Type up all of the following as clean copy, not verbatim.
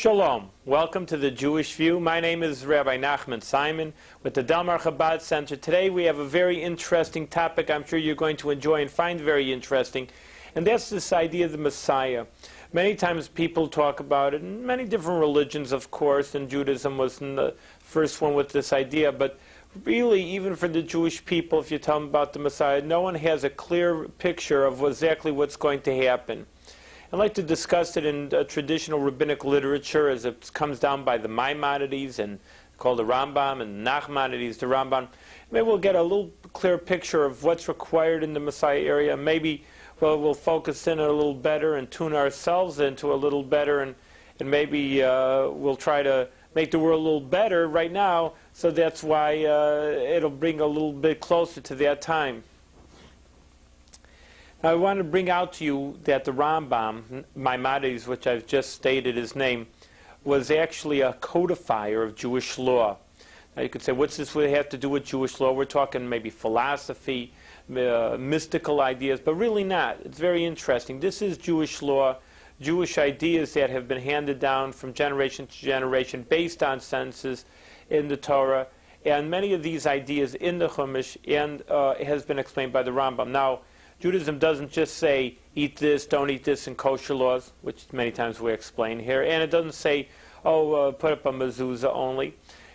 Shalom. Welcome to the Jewish View. My name is Rabbi Simon with the Dalmar Chabad Center. Today we have a very interesting topic I'm sure you're going to enjoy and find very interesting, and that's this idea of the Messiah. Many times people talk about it in many different religions, of course, and Judaism was the first one with this idea, but really, even for the Jewish people, if you tell them about the Messiah, no one has a clear picture of exactly what's going to happen. I'd like to discuss it in traditional rabbinic literature as it comes down by the Maimonides and called the Rambam, and Nachmanides, the Rambam. Maybe we'll get a little clear picture of what's required in the Messiah area. Maybe we'll focus in a little better and tune ourselves into a little better, and maybe we'll try to make the world a little better right now, so that's why it'll bring a little bit closer to that time. Now, I want to bring out to you that the Rambam, Maimonides, which I've just stated his name, was actually a codifier of Jewish law. Now you could say, what's this have to do with Jewish law? We're talking maybe philosophy, mystical ideas, but really not. It's very interesting. This is Jewish law, Jewish ideas that have been handed down from generation to generation based on sentences in the Torah, and many of these ideas in the Chumash and has been explained by the Rambam. Now, Judaism doesn't just say, eat this, don't eat this in kosher laws, which many times we explain here, and it doesn't say, put up a mezuzah only.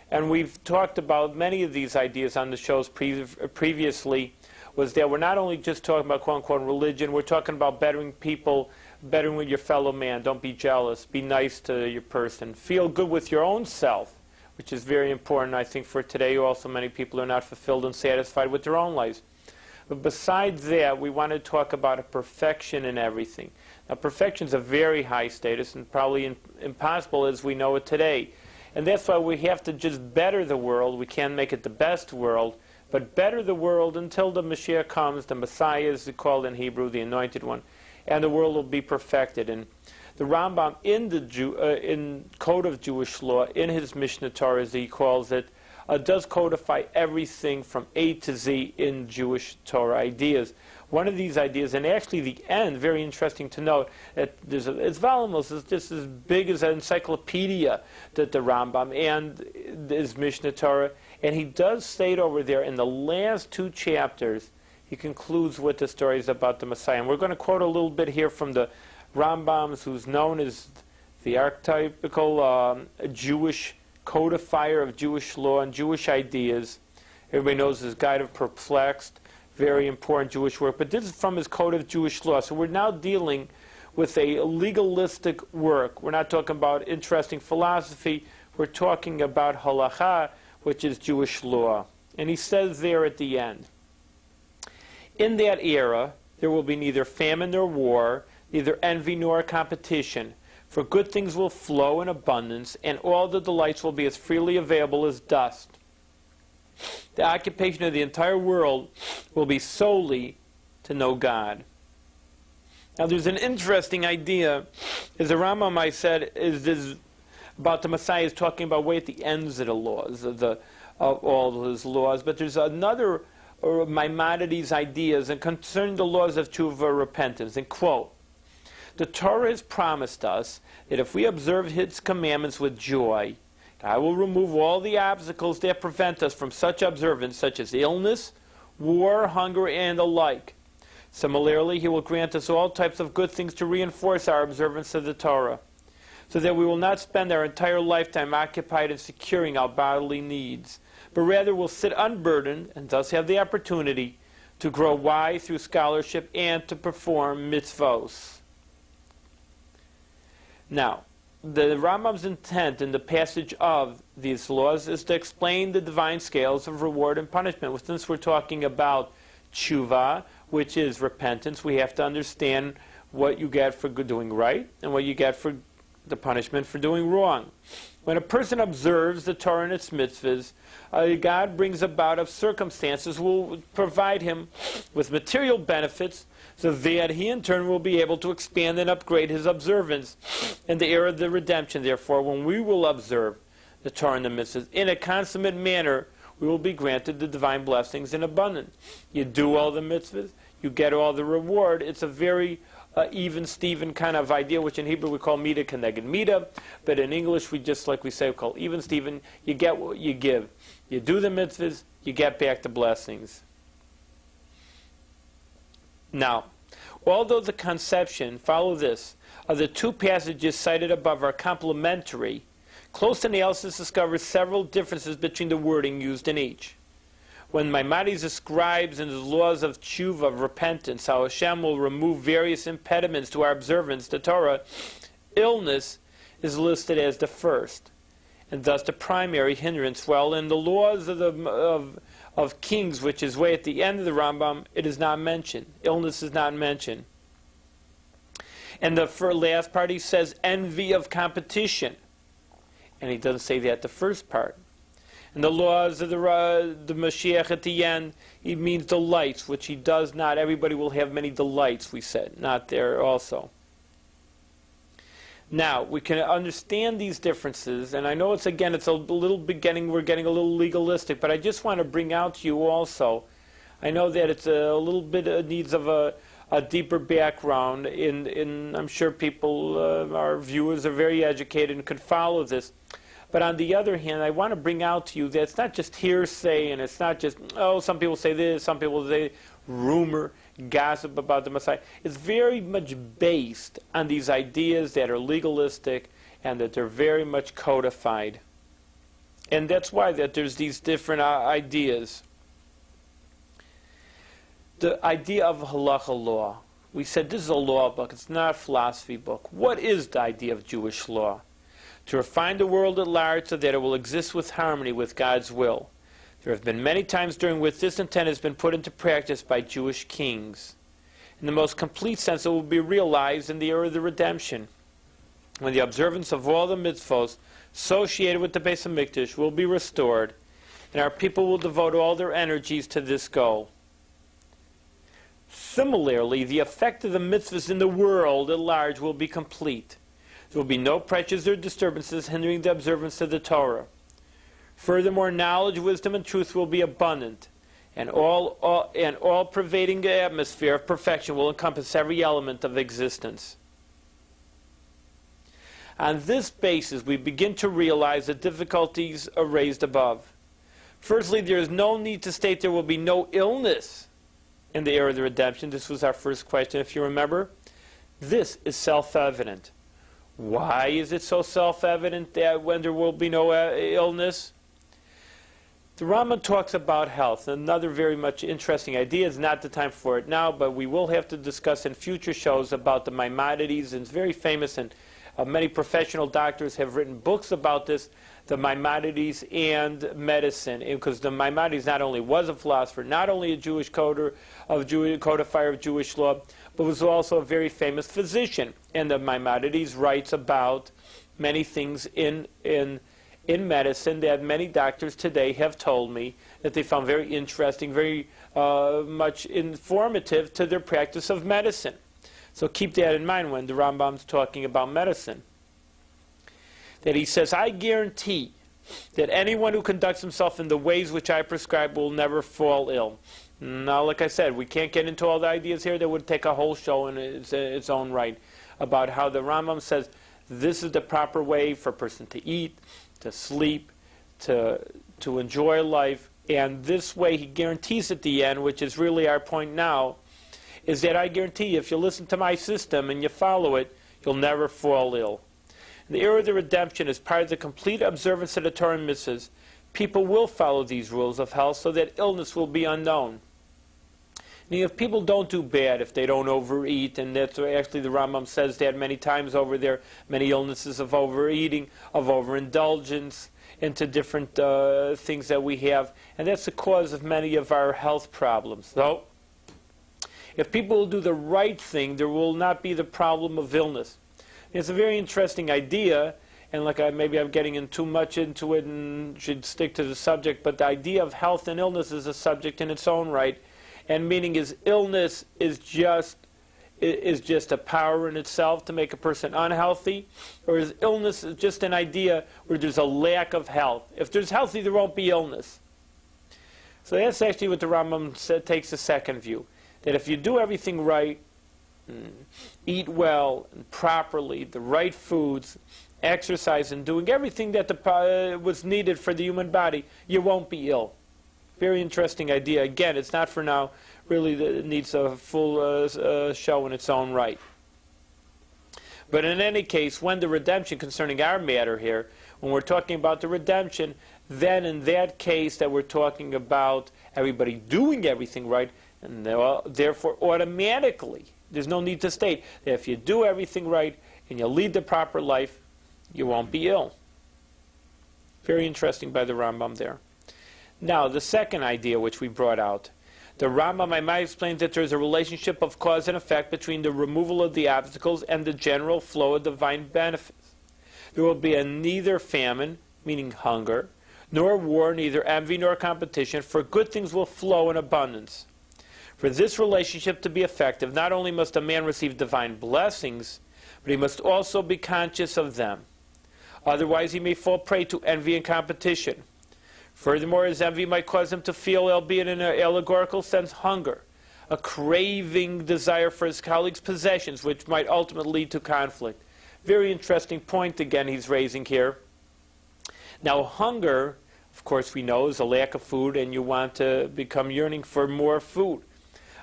And we've talked about many of these ideas on the shows previously, was that we're not only just talking about quote-unquote religion, we're talking about bettering people, bettering with your fellow man. Don't be jealous, be nice to your person, feel good with your own self, which is very important, I think, for today. Also, many people are not fulfilled and satisfied with their own lives. But besides that, we want to talk about a perfection in everything. Now, perfection is a very high status and probably impossible as we know it today. And that's why we have to just better the world. We can't make it the best world, but better the world until the Mashiach comes. The Messiah is called in Hebrew, the Anointed One, and the world will be perfected. And the Rambam in the in Code of Jewish Law, in his Mishnah Torah, as he calls it, does codify everything from A to Z in Jewish Torah ideas. One of these ideas, and actually the end, very interesting to note, that it's voluminous, it's just as big as an encyclopedia, that the Rambam and his Mishnah Torah, and he does state over there in the last two chapters, he concludes with the stories about the Messiah. And we're going to quote a little bit here from the Rambam, who's known as the archetypical Jewish codifier of Jewish law and Jewish ideas. Everybody knows his Guide of Perplexed, very important Jewish work. But this is from his Code of Jewish Law. So we're now dealing with a legalistic work. We're not talking about interesting philosophy. We're talking about halacha, which is Jewish law. And he says there at the end, in that era, there will be neither famine nor war, neither envy nor competition. For good things will flow in abundance, and all the delights will be as freely available as dust. The occupation of the entire world will be solely to know God. Now there's an interesting idea, as the Rambam, I said, is about the Messiah is talking about way at the ends of the laws, of all his laws, but there's another Maimonides ideas and concerning the laws of tshuva, repentance, and quote, the Torah has promised us that if we observe its commandments with joy, God will remove all the obstacles that prevent us from such observance, such as illness, war, hunger, and the like. Similarly, He will grant us all types of good things to reinforce our observance of the Torah, so that we will not spend our entire lifetime occupied in securing our bodily needs, but rather will sit unburdened and thus have the opportunity to grow wise through scholarship and to perform mitzvos. Now, the Rambam's intent in the passage of these laws is to explain the divine scales of reward and punishment. Since we're talking about tshuva, which is repentance, we have to understand what you get for doing right and what you get for the punishment for doing wrong. When a person observes the Torah and its mitzvahs, God brings about of circumstances will provide him with material benefits, so that he in turn will be able to expand and upgrade his observance in the era of the redemption. Therefore, when we will observe the Torah and the mitzvahs in a consummate manner, we will be granted the divine blessings in abundance. You do all the mitzvahs, you get all the reward. It's a very even Steven kind of idea, which in Hebrew we call Mida Keneged Mida, but in English we just, like we say, we call even Steven. You get what you give. You do the mitzvahs, you get back the blessings. Now, although the conception, follow this, of the two passages cited above are complementary, close analysis discovers several differences between the wording used in each. When Maimonides describes in his laws of tshuva, of repentance, how Hashem will remove various impediments to our observance, the Torah, illness is listed as the first, and thus the primary hindrance, while in the laws of kings, which is way at the end of the Rambam, it is not mentioned. Illness is not mentioned. And the last part he says, envy of competition. And he doesn't say that the first part. In the laws of the Mashiach at the end, he means delights, which he does not. Everybody will have many delights, we said. Not there also. Now, we can understand these differences, and I know it's a little beginning, we're getting a little legalistic, but I just want to bring out to you also, I know that it's a little bit needs of a deeper background, I'm sure people, our viewers are very educated and could follow this. But on the other hand, I want to bring out to you that it's not just hearsay, and it's not just, oh, some people say this, some people say rumor, gossip about the Messiah. It's very much based on these ideas that are legalistic and that they're very much codified. And that's why that there's these different ideas. The idea of halacha law. We said this is a law book, it's not a philosophy book. What is the idea of Jewish law? To refine the world at large so that it will exist with harmony with God's will. There have been many times during which this intent has been put into practice by Jewish kings. In the most complete sense, it will be realized in the era of the redemption, when the observance of all the mitzvos associated with the Beis HaMikdash will be restored, and our people will devote all their energies to this goal. Similarly, the effect of the mitzvahs in the world at large will be complete. There will be no pressures or disturbances hindering the observance of the Torah. Furthermore, knowledge, wisdom, and truth will be abundant, and all-pervading atmosphere of perfection will encompass every element of existence. On this basis, we begin to realize the difficulties raised above. Firstly, there is no need to state there will be no illness in the era of the redemption. This was our first question, if you remember. This is self-evident. Why is it so self-evident that when there will be no illness? The Rambam talks about health, another very much interesting idea. It's not the time for it now, but we will have to discuss in future shows about the Maimonides, and it's very famous, and many professional doctors have written books about this, the Maimonides and medicine, because the Maimonides not only was a philosopher, not only a Jewish codifier of Jewish law, but was also a very famous physician. And the Maimonides writes about many things in medicine that many doctors today have told me that they found very interesting, very much informative to their practice of medicine. So keep that in mind when the Rambam's talking about medicine. That he says, I guarantee that anyone who conducts himself in the ways which I prescribe will never fall ill. Now, like I said, we can't get into all the ideas here. That would take a whole show in its own right about how the Rambam says this is the proper way for a person to eat, to sleep, to enjoy life. And this way he guarantees at the end, which is really our point now, is that I guarantee you, if you listen to my system and you follow it, you'll never fall ill. In the era of the redemption, as part of the complete observance of the Torah and mitzvahs, people will follow these rules of health so that illness will be unknown. And if people don't do bad, if they don't overeat, and that's actually the Rambam says that many times over there, many illnesses of overeating, of overindulgence into different things that we have, and that's the cause of many of our health problems. So, if people will do the right thing, there will not be the problem of illness. It's a very interesting idea, and maybe I'm getting in too much into it and should stick to the subject, but the idea of health and illness is a subject in its own right. And meaning is illness is just a power in itself to make a person unhealthy? Or is illness just an idea where there's a lack of health? If there's healthy, there won't be illness. So that's actually what the Rambam takes the second view. That if you do everything right, eat well and properly, the right foods, exercise, and doing everything that was needed for the human body, you won't be ill. Very interesting idea. Again, it's not for now. Really, it needs a full show in its own right. But in any case, when the redemption, concerning our matter here, when we're talking about the redemption, then in that case that we're talking about everybody doing everything right, and therefore automatically, there's no need to state that if you do everything right and you lead the proper life, you won't be ill. Very interesting by the Rambam there. Now, the second idea which we brought out, the Rambam, I might explain that there's a relationship of cause and effect between the removal of the obstacles and the general flow of divine benefits. There will be neither famine, meaning hunger, nor war, neither envy nor competition, for good things will flow in abundance. For this relationship to be effective, not only must a man receive divine blessings, but he must also be conscious of them. Otherwise he may fall prey to envy and competition. Furthermore, his envy might cause him to feel, albeit in an allegorical sense, hunger, a craving desire for his colleagues' possessions, which might ultimately lead to conflict. Very interesting point again he's raising here. Now, hunger, of course we know, is a lack of food, and you want to become yearning for more food.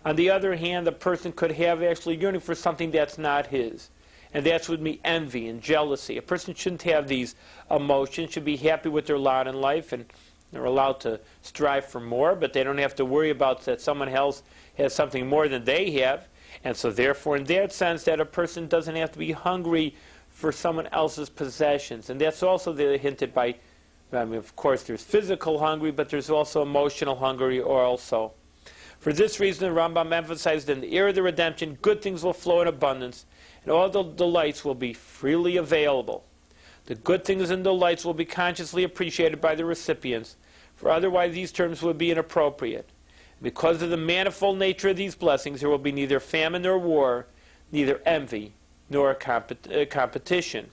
On the other hand, the person could have actually yearning for something that's not his. And that's with me envy and jealousy. A person shouldn't have these emotions, should be happy with their lot in life, and they're allowed to strive for more, but they don't have to worry about that someone else has something more than they have. And so therefore, in that sense, that a person doesn't have to be hungry for someone else's possessions. And that's also hinted by, I mean, of course, there's physical hungry, but there's also emotional hungry also. For this reason, the Rambam emphasized in the era of the redemption, good things will flow in abundance, and all the delights will be freely available. The good things and delights will be consciously appreciated by the recipients, for otherwise these terms would be inappropriate. Because of the manifold nature of these blessings, there will be neither famine nor war, neither envy nor competition.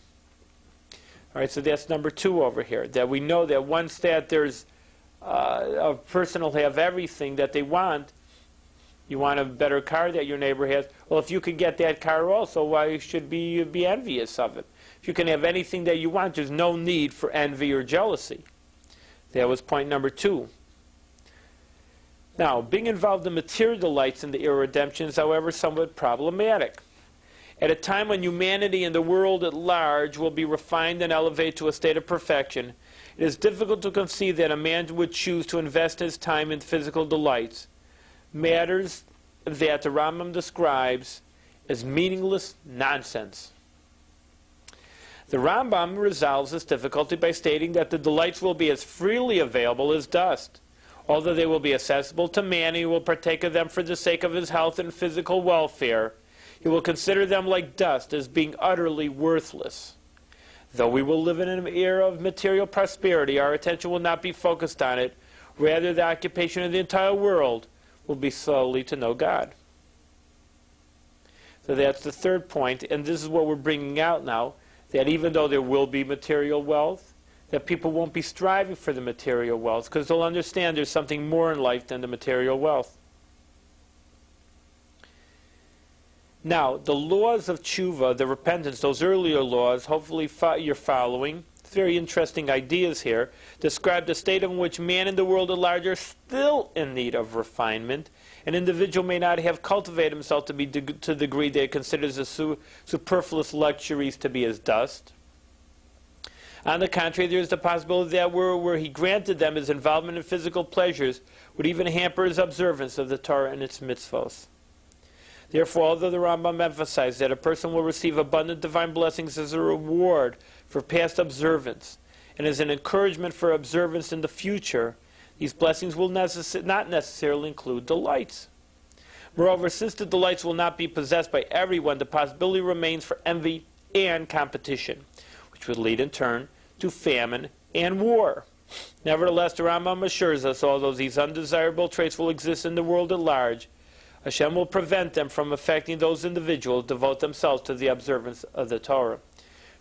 All right, so that's number 2 over here, that we know that once that there's a person will have everything that they want. You want a better car that your neighbor has. Well, if you can get that car also, why should you be envious of it? If you can have anything that you want, there's no need for envy or jealousy. That was point number 2. Now, being involved in material delights in the era of redemption is, however, somewhat problematic. At a time when humanity and the world at large will be refined and elevated to a state of perfection, it is difficult to conceive that a man would choose to invest his time in physical delights, matters that the Rambam describes as meaningless nonsense. The Rambam resolves this difficulty by stating that the delights will be as freely available as dust. Although they will be accessible to man, he will partake of them for the sake of his health and physical welfare. He will consider them like dust, as being utterly worthless. Though we will live in an era of material prosperity, our attention will not be focused on it. Rather, the occupation of the entire world will be solely to know God. So that's the third point, and this is what we're bringing out now, that even though there will be material wealth, that people won't be striving for the material wealth, because they'll understand there's something more in life than the material wealth. Now, the laws of tshuva, the repentance, those earlier laws, hopefully you're following. It's very interesting ideas here. Describe the state in which man and the world at large are still in need of refinement. An individual may not have cultivated himself to the degree that he considers the superfluous luxuries to be as dust. On the contrary, there is the possibility that were he granted them, his involvement in physical pleasures would even hamper his observance of the Torah and its mitzvos. Therefore, although the Rambam emphasized that a person will receive abundant divine blessings as a reward for past observance and as an encouragement for observance in the future, these blessings will not necessarily include delights. Moreover, since the delights will not be possessed by everyone, the possibility remains for envy and competition, which would lead in turn to famine and war. Nevertheless, the Rambam assures us, although these undesirable traits will exist in the world at large, Hashem will prevent them from affecting those individuals who devote themselves to the observance of the Torah.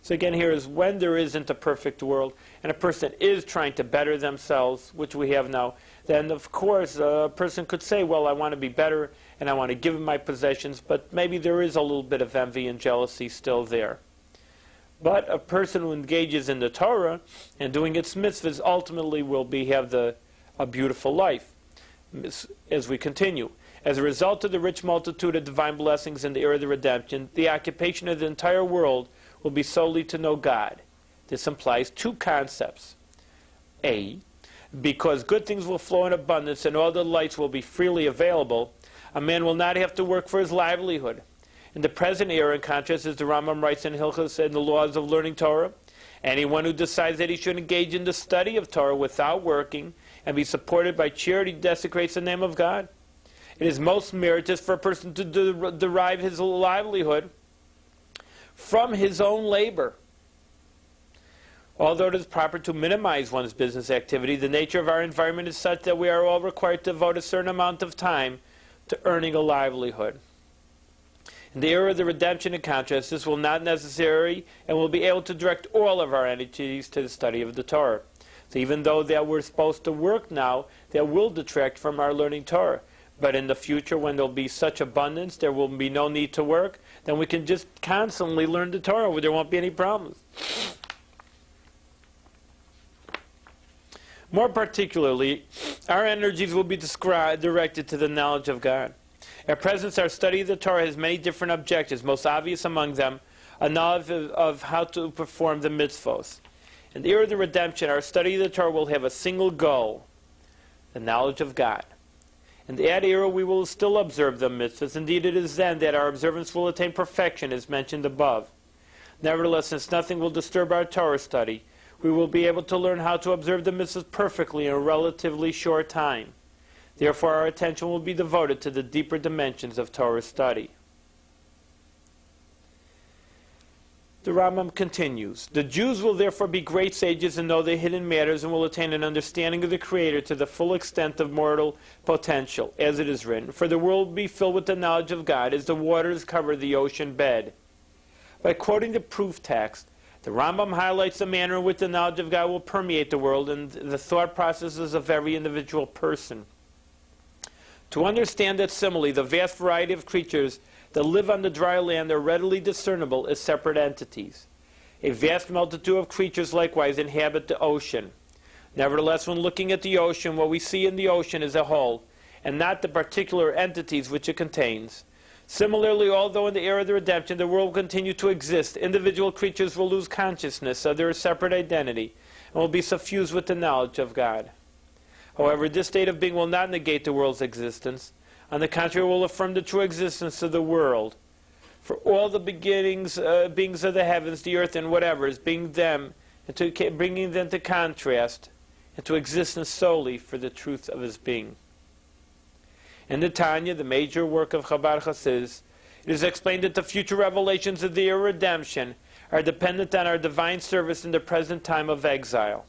So again, here is when there isn't a perfect world, and a person is trying to better themselves, which we have now, then of course a person could say, well, I want to be better, and I want to give him my possessions, but maybe there is a little bit of envy and jealousy still there. But a person who engages in the Torah and doing its mitzvahs ultimately will have a beautiful life. As we continue, as a result of the rich multitude of divine blessings in the era of the redemption, the occupation of the entire world will be solely to know God. This implies two concepts. A, because good things will flow in abundance and all the lights will be freely available, a man will not have to work for his livelihood. In the present era, in contrast, as the Rambam writes in Hilchos and the laws of learning Torah, anyone who decides that he should engage in the study of Torah without working and be supported by charity desecrates the name of God. It is most meritorious for a person to derive his livelihood from his own labor. Although it is proper to minimize one's business activity, the nature of our environment is such that we are all required to devote a certain amount of time to earning a livelihood. In the era of the redemption, in contrast, this will not necessary and will be able to direct all of our energies to the study of the Torah. So even though that we're supposed to work now, that will detract from our learning Torah. But in the future, when there will be such abundance, there will be no need to work, then we can just constantly learn the Torah where there won't be any problems. More particularly, our energies will be directed to the knowledge of God. At present, our study of the Torah has many different objectives, most obvious among them, a knowledge of how to perform the mitzvos. In the era of the redemption, our study of the Torah will have a single goal, the knowledge of God. In that era, we will still observe the mitzvahs. Indeed, it is then that our observance will attain perfection, as mentioned above. Nevertheless, since nothing will disturb our Torah study, we will be able to learn how to observe the mitzvahs perfectly in a relatively short time. Therefore, our attention will be devoted to the deeper dimensions of Torah study. The Rambam continues, the Jews will therefore be great sages and know the hidden matters and will attain an understanding of the Creator to the full extent of mortal potential, as it is written, for the world will be filled with the knowledge of God as the waters cover the ocean bed. By quoting the proof text, the Rambam highlights the manner in which the knowledge of God will permeate the world and the thought processes of every individual person. To understand that simile, the vast variety of creatures that live on the dry land are readily discernible as separate entities. A vast multitude of creatures likewise inhabit the ocean. Nevertheless, when looking at the ocean, what we see in the ocean is a whole, and not the particular entities which it contains. Similarly, although in the era of the redemption the world will continue to exist, individual creatures will lose consciousness of their separate identity and will be suffused with the knowledge of God. However, this state of being will not negate the world's existence. On the contrary, it will affirm the true existence of the world. For all the beings of the heavens, the earth, and whatever is being them, and bringing them to contrast, and to existence solely for the truth of his being. In the Tanya, the major work of Chabad Hasidus, it is explained that the future revelations of the era of redemption are dependent on our divine service in the present time of exile.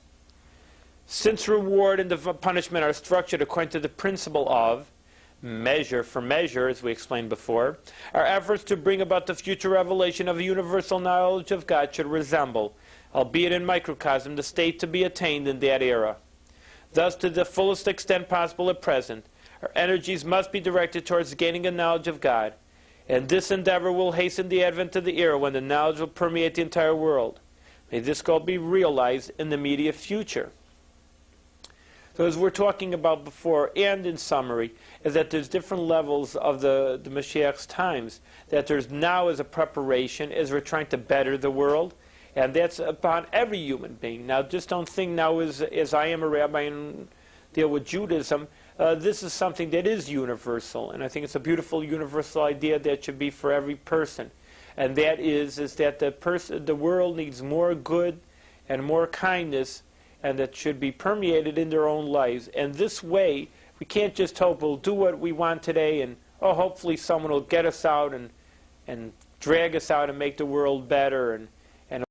Since reward and punishment are structured according to the principle of measure for measure, as we explained before, our efforts to bring about the future revelation of a universal knowledge of God should resemble, albeit in microcosm, the state to be attained in that era. Thus, to the fullest extent possible at present, our energies must be directed towards gaining a knowledge of God, and this endeavor will hasten the advent of the era when the knowledge will permeate the entire world. May this goal be realized in the immediate future. So as we're talking about before, and in summary, is that there's different levels of the Mashiach's times. That there's now as a preparation, as we're trying to better the world, and that's upon every human being. Now just don't think now as I am a rabbi and deal with Judaism, this is something that is universal, and I think it's a beautiful universal idea that should be for every person. And that is that the world needs more good and more kindness, and that should be permeated in their own lives. And this way, we can't just hope we'll do what we want today and, hopefully someone will get us out and drag us out and make the world better. And